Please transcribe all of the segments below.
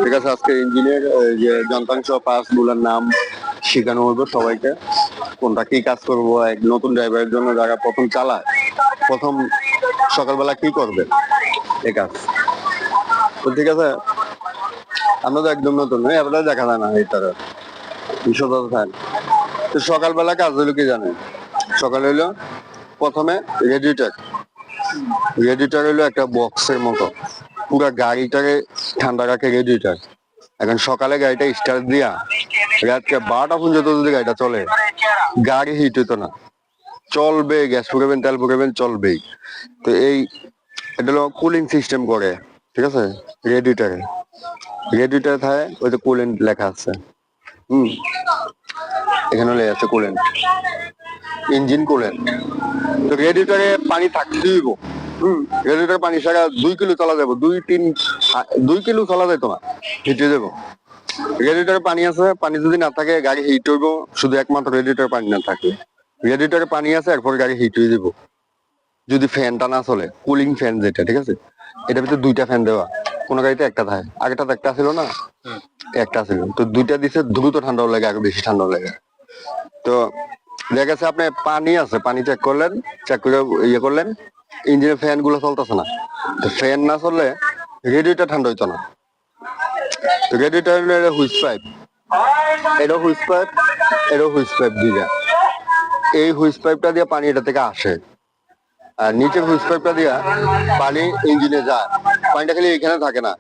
ঠিক আছে, আজকে ইঞ্জিনের যে যন্ত্রাংশ পার্টস গুলোর নাম শেখানো হলো সবাইকে, কোনটা কি কাজ করবো। এক নতুন ড্রাইভারের জন্য যারা প্রথম চালায়, প্রথম সকালবেলা কি করবে এই কাজ। তো ঠিক আছে, আমরা তো একদম নতুন এবারে দেখা যায় না এটা বিশদ থাকে। তো সকালবেলা কাজ হলো কি জানেন, সকাল হইলো প্রথমে রেডিয়েটর। রেডিয়েটর হইলো একটা বক্সের মতো, পুরা গাড়িটাকে ঠান্ডা রাখে রেডিয়েটর। এখন সকালে গাড়িটা স্টার্ট দিয়া রাতকে 12টা পর্যন্ত যদি গাড়িটা চলে, গাড়ি হিট হইতো না, চলবে, গ্যাস ফুরাবেন তেল ফুরাবেন চলবেই। তো এটা হলো কুলিং সিস্টেম করে, ঠিক আছে। রেডিয়েটরে রেডিয়েটর থাকে, ওই তো কুলেন্ট লেখা আছে। হুম, এখানে লেখা আছে কুলেন্ট, ইঞ্জিন কুলেন্ট। তো রেডিয়েটরে পানি থাকতে দিব। রেডিয়েটর পানি সারা 2 কিলো চলা যাবো, 2 কিলো চলা যেত না, হিটে যাবো। রেডিয়েটরে পানি আছে, পানি যদি না থাকে গাড়ি হিট হইব, শুধু একমাত্র রেডিয়েটরে পানি না থাকে। রেডিয়েটরে পানি আছে, এরপর গাড়ি হিট হয়ে যাব যদি ফ্যানটা না চলে, কুলিং ফ্যান যেটা, ঠিক আছে। এটার ভিতরে 2টা ফ্যান দেওয়া, কোন গাড়িতে একটা থাকে, আগেটা তো একটা ছিল না, একটা ছিল। তো 2টা দিছে, দ্রুত ঠান্ডাও লাগে, আগে বেশি ঠান্ডাও লাগে। তো দেখা গেছে আপনি পানি আছে, পানি চেক করলেন, চেক করে ইয়ে করলেন, ইঞ্জিনের ফ্যান গুলো চলতেছে না। তো ফ্যান না চললে রেডিয়েটর ঠান্ডা হইতো না। তো রেডিয়েটর হুইস পাইপ, এটা হুইস পাইপ, এটা হুইস পাইপ দিবে। এই হুইস পাইপটা দিয়ে পানি এটা থেকে আসে, আর নিচের হুইস পাইপটা দিয়া পানি ইঞ্জিনে যায়। পানিটা খালি এখানে থাকে না,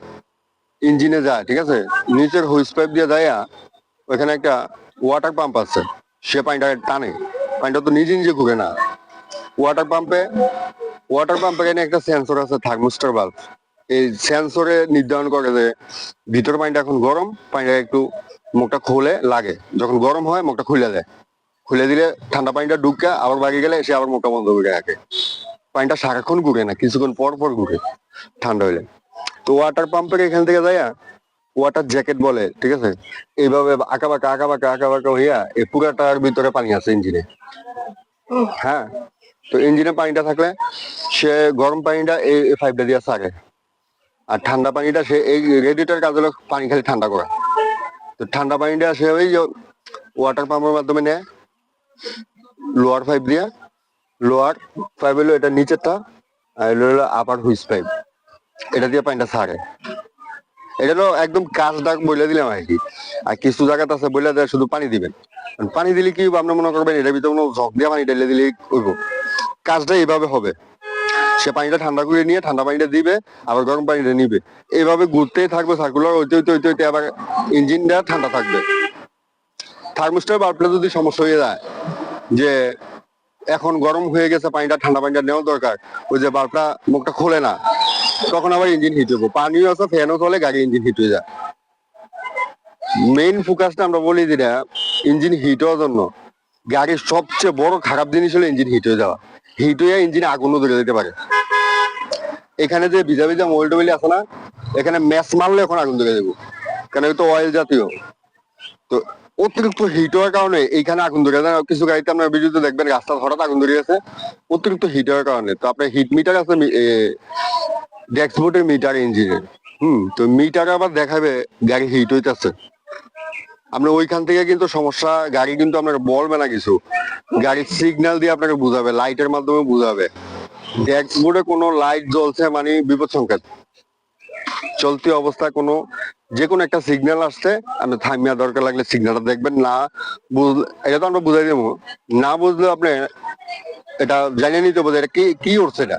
ইঞ্জিনে যায়, ঠিক আছে। নিচের হুইস পাইপ দিয়ে যায়, ওইখানে একটা ওয়াটার পাম্প আছে, সে পানিটা টানে। পানিটা তো নিজে নিজে ঘুরে না। ওয়াটার পাম্পে ওয়াটার পাম্পের এখানে একটা সেন্সর আছে, থার্মোস্টার বাল্ব। এই সেন্সরে নির্ধারণ করে যে ভিতর পানিটা এখন গরম, পানিটা একটু মুখটা খুলে লাগে, যখন গরম হয় মুখটা খুলে দেয়, খুলে দিলে ঠান্ডা পানিটা ঢুকে আবার বাড়ি গেলে সে আবার মুখটা বন্ধ করে রাখে। পানিটা সারাক্ষণ ঘুরে না, কিছুক্ষণ পর পর ঘুরে ঠান্ডা হইলে। তো ওয়াটার পাম্পের এখান থেকে যায় ওয়াটার জ্যাকেট বলে, ঠিক আছে। এইভাবে আঁকা বাঁকা আঁকা বাঁকা আঁকা বাঁকা হইয়া এই পুরাটার ভিতরে পানি আছে ইঞ্জিনে। হ্যাঁ, তো ইঞ্জিনে পানিটা থাকলে সে গরম পানিটা এই পাইপটা দিয়ে ছাড়ে, আর ঠান্ডা পানিটা সে এই রেডিয়েটর কাজ হলো পানি খালি ঠান্ডা করা। তো ঠান্ডা পানিটা সে ওই ওয়াটার পাম্পের মাধ্যমে নেয়, লোয়ার পাইপ দিয়ে। লোয়ার পাইপ হলো এটা নিচেরটা, আর হলো আপার হুইস পাইপ, এটা দিয়ে পানিটা ছাড়ে। এটা হলো একদম কাজ ডাক বলে দিলাম আর কি। আর কিছু জায়গাতে আছে বলে দেয় শুধু পানি দিবেন, পানি দিলে কি আপনি মনে করবেন এটার ভিতরে কোনো জগ দিয়ে পানি ঢেলে দিলেই হইব। কাজটা এইভাবে হবে, সে পানিটা ঠান্ডা করে নিয়ে ঠান্ডা পানিটা দিবে, আবার গরম পানিটা নিবে, এইভাবে ঘুরতেই থাকবে সার্কুলার, হইতে হইতে হইতে হইতে আবার ইঞ্জিনটা ঠান্ডা থাকবে। থার্মোস্টার বাল্বটা যদি সমস্যা হয়ে যায় যে এখন গরম হয়ে গেছে, পানিটা ঠান্ডা পানিটা নেওয়া দরকার, ওই যে বাল্বটা মুখটা খোলে না, তখন আবার ইঞ্জিন হিট হবো। পানিও আছে, ফ্যানও চলে, গাড়ি ইঞ্জিন হিট হয়ে যায়। মেইন ফোকাসটা আমরা বলি যেটা ইঞ্জিন হিট হওয়ার জন্য, গাড়ির সবচেয়ে বড় খারাপ জিনিস হলো ইঞ্জিন হিট হয়ে যাওয়া। হিট হয়ে ইঞ্জিনে আগুনও ধরে দিতে পারে। এখানে যে ভিজা ভিজা মোবাইল টোবাইল আছে না, এখানে ম্যাচ মারলে এখন আগুন ধরে দেবো, কারণ এটা তো অয়েল জাতীয়। তো অতিরিক্ত হিট হওয়ার কারণে এইখানে আগুন ধরে যায়। কিছু গাড়িতে আপনার ভিডিওতে দেখবেন রাস্তা হঠাৎ আগুন ধরে গেছে, অতিরিক্ত হিট হওয়ার কারণে। তো আপনার হিট মিটার আছে, ড্যাশবোর্ডের মিটার ইঞ্জিনের। তো মিটার আবার দেখাবে গাড়ি হিট হইতেছে। আপনার ওইখান থেকে কিন্তু সমস্যা, গাড়ি কিন্তু আপনার বলবে না কিছু, গাড়ির সিগন্যাল দিয়ে আপনাকে বুঝাবে, লাইটের মাধ্যমে বুঝাবে। ড্যাশবোর্ডে কোনো লাইট জ্বলছে মানে বিপদ সংকেত। চলতি অবস্থায় কোনো যে কোনো একটা সিগন্যাল আসছে, আপনি থামিয়া দরকার লাগলে সিগন্যালটা দেখবেন। না বুঝলে এটা তো আমরা বুঝাই দেবো, না বুঝলে আপনি এটা জানিয়ে নিতে হবে এটা কি কি উঠছে, এটা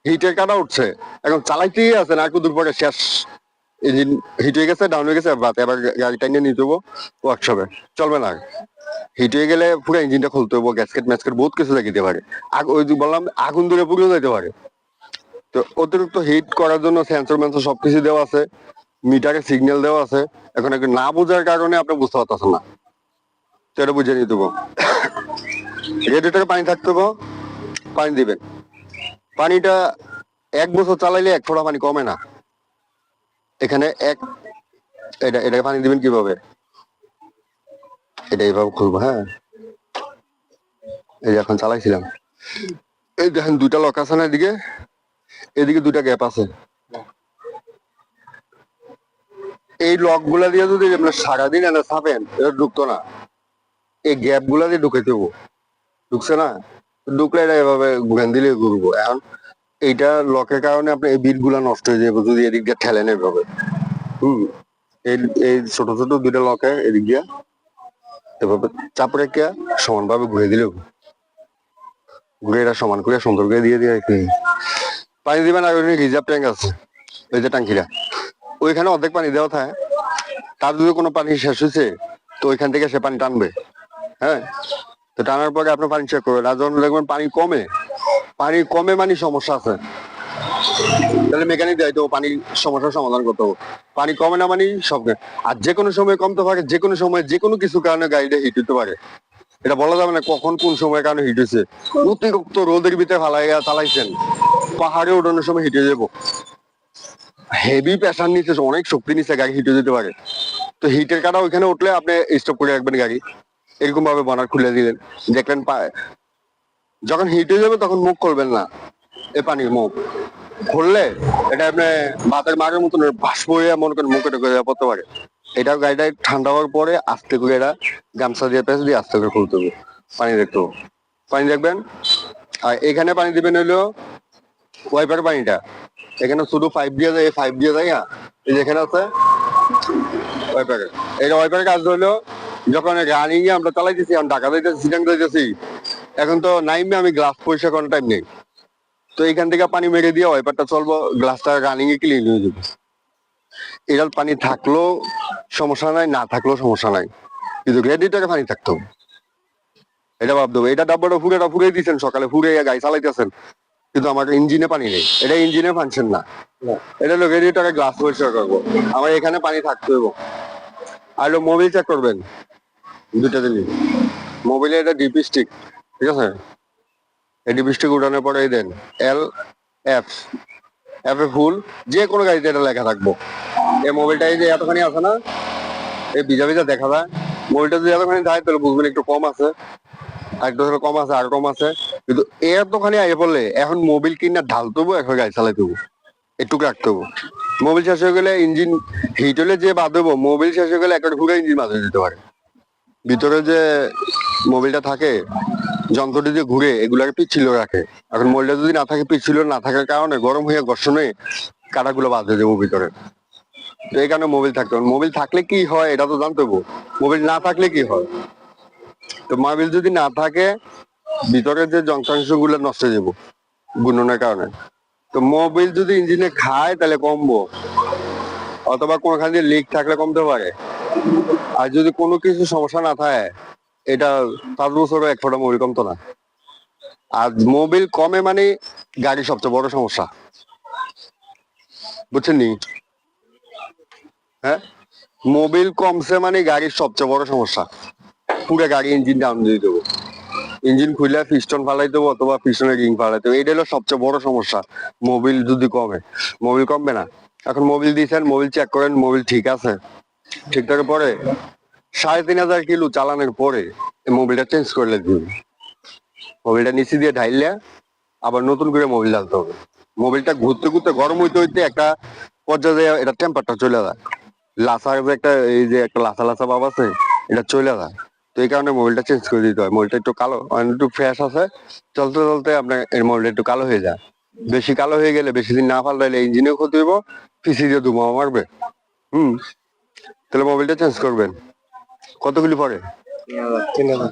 হিটের কাটা উঠছে, এখন চালাইতেই আছে না, একটু দূর পরে শেষ, ইঞ্জিন হিট হয়ে গেছে, ডাউন হয়ে গেছে, বাদ এবার গাড়ি টাইনে নিতে হবো ওয়ার্কশপে, চলবে না। হিট হয়ে গেলে পুরো ইঞ্জিনটা খুলতে হবো, গ্যাসকেট ম্যাসকেট বহুত কিছু লাগিতে পারে। ওই যে বললাম আগুন ধরে পুড়েও যেতে পারে। তো অতিরিক্ত হিট করার জন্য সেন্সর মেন্সর সবকিছু দেওয়া আছে, মিটারে সিগন্যাল দেওয়া আছে। এখন একটু না বোঝার কারণে আপনি বুঝতে পারতেছেন না, তো এটা বুঝে নিতে হবো। রেডিয়েটরে পানি থাকতে হবো, পানি দিবেন। পানিটা 1 বছর চালাইলে 1 ফোঁটা পানি কমে না। এখানে এটাকে পানি দিবেন কিভাবে, এটা এইভাবে খুলবো। হ্যাঁ, এই যে এখন চালাইছিলাম, এই দেখেন 2টা লক আছে না, এদিকে এদিকে 2টা গ্যাপ আছে। এই লক গুলা দিয়ে যদি আপনার সারাদিন এনে ছাপেন এটা ঢুকতো না, এই গ্যাপ গুলা দিয়ে ঢুকে দেবো, ঢুকছে না, ঢুকলে এটা এভাবে ঘুরান দিলে ঘুরবো। এখন এইটা লকের কারণে আপনার এই বিট গুলা নষ্ট হয়ে যাবে যদি এদিক দিয়ে ঠেলেন এভাবে। হম এই এই ছোট ছোট দুইটা লকে এদিক দিয়ে এভাবে চাপ রেখে সমান ভাবে ঘুরে দিলে ঘুরে এটা সমান করে সুন্দর করে দিয়ে দিয়ে পানি দিবেন। আর রিজার্ভ ট্যাঙ্ক আছে, ওই যে ট্যাঙ্কিটা, ওইখানে অর্ধেক পানি দেওয়া থাকে। তার যদি কোনো পানি শেষ হয়েছে তো ওইখান থেকে সে পানি টানবে। হ্যাঁ, তো টানার পরে আপনার পানি চেক করবেন। আর যখন দেখবেন পানি কমে মানে সমস্যা আছে, তাহলে মেকানিক দায়িত্ব পানির সমস্যার সমাধান করতে হবে। পানি কমে না মানে সব। আর যে কোনো সময় কমতে পারে, যে কোনো সময় যে কোনো কিছু কারণে গাড়িটা হিট হতে পারে, এটা বলা যাবে না কখন কোন সময় কারণে হিট হয়েছে। অতিরিক্ত রোদের ভিতরে ফালাইয়া চালাইছেন, পাহাড়ে ওঠানোর সময় হিট হয়ে যাবো, হেভি প্রেশার নিচ্ছে, অনেক শক্তি নিচ্ছে, গাড়ি হিট হয়ে যেতে পারে। তো হিটের কাটা ওইখানে উঠলে আপনি স্টপ করে রাখবেন গাড়ি, এরকম ভাবে বানার খুলে দিলেন, দেখলেন যখন হিট হয়ে যাবে তখন মুখ করবেন না, এ পানির মুখ খুললে এটা আপনি ভাতের মারের মতন বাষ্প হয়ে মনে করেন মুখে ঢুকে পড়তে পারে। এটা গাড়িটা ঠান্ডা হওয়ার পরে আস্তে করে এটা গামছা দিয়ে পেঁচ দিয়ে আস্তে করে খুলতে হবে, পানি দেখতে হবে। পানি দেখবেন। আর এখানে পানি দিবেন হইলো ওয়াইপার পানিটা, এখানে শুধু পাইপ দিয়ে যায়, এই পাইপ দিয়ে যায়। এই যেখানে আছে ওয়াইপারে, এই ওয়াইপারের কাজ হলো যখন রানিং এ আমরা চালাইতেছি, আমি ঢাকা যাইতেছি, সিটাং যাইতেছি, এখন তো নাইমে আমি গ্লাস পরিষ্কার করার টাইম নেই, তো এইখান থেকে পানি মেরে দিয়ে ওয়াইপারটা চলবো, গ্লাসটা রানিং এ ক্লিন হয়ে যাবে। এটার পানি থাকলেও সমস্যা নাই, না থাকলেও সমস্যা নাই, কিন্তু রেডিটারে পানি থাকতো, এটা ভাবতে হবে। এটা ডাব্বাটা ফুরে দিচ্ছেন সকালে, ফুরে গাড়ি চালাইতেছেন, কিন্তু আমার ইঞ্জিনে পানি নেই, এটা ইঞ্জিনে ফাংশন না, এটা হলো রেডিটারে গ্লাস পরিষ্কার করবো, আমার এখানে পানি থাকতে হবে। আর মোবিল চেক করবেন দুটা জিনিস, মোবিলে এটা ডিপি স্টিক, ঠিক আছে, এই ডিপি স্টিক উঠানোর পরে এই দেন এল এফ এফ এ ফুল, যে কোনো গাড়িতে এটা লেখা থাকবো। এই মোবিলটা এই যে এতখানি আছে না, এই ভিজা ভিজা দেখা যায়, মোবিলটা যদি এতখানি যায় তাহলে বুঝবেন একটু কম আছে, আর একটু কম আছে, আর কম আছে, কিন্তু এতখানি আগে পড়লে এখন মোবিল কিনা ঢালতে হবো, এখন গাড়ি চালাইতে হবো, একটুকু রাখতে হবো। মোবিল শেষ হয়ে গেলে ইঞ্জিন হিট হলে যে বাদ দেবো, মোবিল শেষ হয়ে গেলে একটা ঘুরে ইঞ্জিন বাদ হয়ে যেতে পারে। ভিতরে যে মোবিলটা থাকে, যন্ত্রটি যে ঘুরে এগুলাকে পিচ্ছিল রাখে, এখন মোবিলটা যদি না থাকে, পিচ্ছিল না থাকার কারণে গরম হয়ে ঘর্ষণে কাটাগুলো বাদ হয়ে যাবো ভিতরে। তো এই কারণে মোবিল থাকতে হবে। মোবিল থাকলে কি হয় এটা তো জানতে হবো, মোবিল না থাকলে কি হয়। তো মোবিল যদি না থাকে ভিতরে যে যন্ত্রাংশ গুলো নষ্ট হয়ে যাবো গুণনের কারণে। তো মোবিল যদি ইঞ্জিনে খায় তাহলে কমবো, অথবা কোনখান দিয়ে লিক থাকলে কমতে পারে। আর যদি কোনো কিছু সমস্যা না থাকে, এটা 5 বছরও 1 ফোঁটা মোবিল কমতো না। আর মোবিল কমে মানে গাড়ির সবচেয়ে বড় সমস্যা, বুঝছেন নি? হ্যাঁ, মোবিল কমছে মানে গাড়ির সবচেয়ে বড় সমস্যা, পুরো গাড়ি ইঞ্জিন ডাউন দিয়ে দেবো, ইঞ্জিন খুলে পিস্টন ফালাই দেবো, অথবা পিস্টনের রিং ফালাই দেবো, এটা হলো সবচেয়ে বড় সমস্যা। মোবিল যদি কমে, মোবিল কমবে না। এখন মোবিল দিয়েছেন, মোবিল চেক করেন, মোবিল ঠিক আছে, ঠিক থাকার পরে 3,500 কিলো চালানোর পরে মোবিলটা চেঞ্জ করলে দিন, মোবিলটা নিচে দিয়ে ঢাইলে আবার নতুন করে মোবিল ঢালতে হবে। মোবিলটা ঘুরতে ঘুরতে গরম হইতে হইতে একটা পর্যায়ে এটা টেম্পারটা চলে যায়, লাসার যে একটা এই যে একটা লাসা লাসা ভাব আছে, এটা চলে যায়। তো এই কারণে মোবিলটা চেঞ্জ করে দিতে হয়। মোবিলটা একটু কালো, একটু ফ্রেশ আছে, চলতে চলতে আপনার এর মোবিলটা একটু কালো হয়ে যায়। বেশি কালো হয়ে গেলে, বেশি দিন না পাল্টাইলে ইঞ্জিনেও ক্ষতি হইব, পিসি দিয়ে ধুমা মারবে। তাহলে মোবিলটা চেঞ্জ করবেন। কতগুলি পরে? 3,000।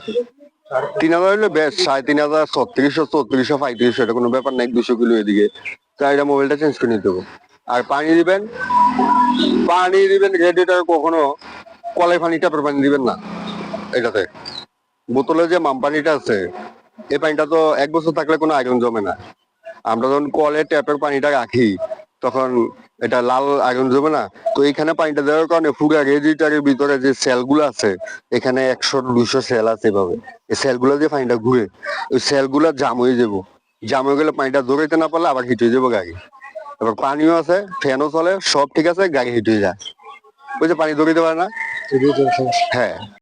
3,000 হলে বেশ, 3,500, 3600, 3400, 3500, এটা কোনো ব্যাপার নাই, 200 কিলো এদিকে, তাই এটা মোবিলটা চেঞ্জ করে নিতে হবে। আর পানি দিবেন, রেডিয়েটর কখনো কলাই পানি, ট্যাপের পানি দিবেন না। এটাতে বোতলে যে মাম পানিটা আছে, এই পানিটা তো 1 বছর থাকলে কোনো আয়রন জমে না। আমরা যখন কলে ট্যাপের পানিটা রাখি তখন এটা লাল আয়রন জমে না। তো এইখানে পানিটা দেওয়ার কারণে পুরো রেডিয়েটরের ভিতরে যে সেল গুলো আছে, এখানে 100-200 সেল আছে, এভাবে এই সেল গুলো দিয়ে পানিটা ঘুরে, ওই সেল গুলা জাম হয়ে যাবো, জাম হয়ে গেলে পানিটা দৌড়াইতে না পারলে আবার হিট হয়ে যাবো গাড়ি। এবার পানিও আছে, ফ্যানও চলে, সব ঠিক আছে, গাড়ি হিট হয়ে যায়। ওই যে পানি দৌড়াইতে পারে না। হ্যাঁ।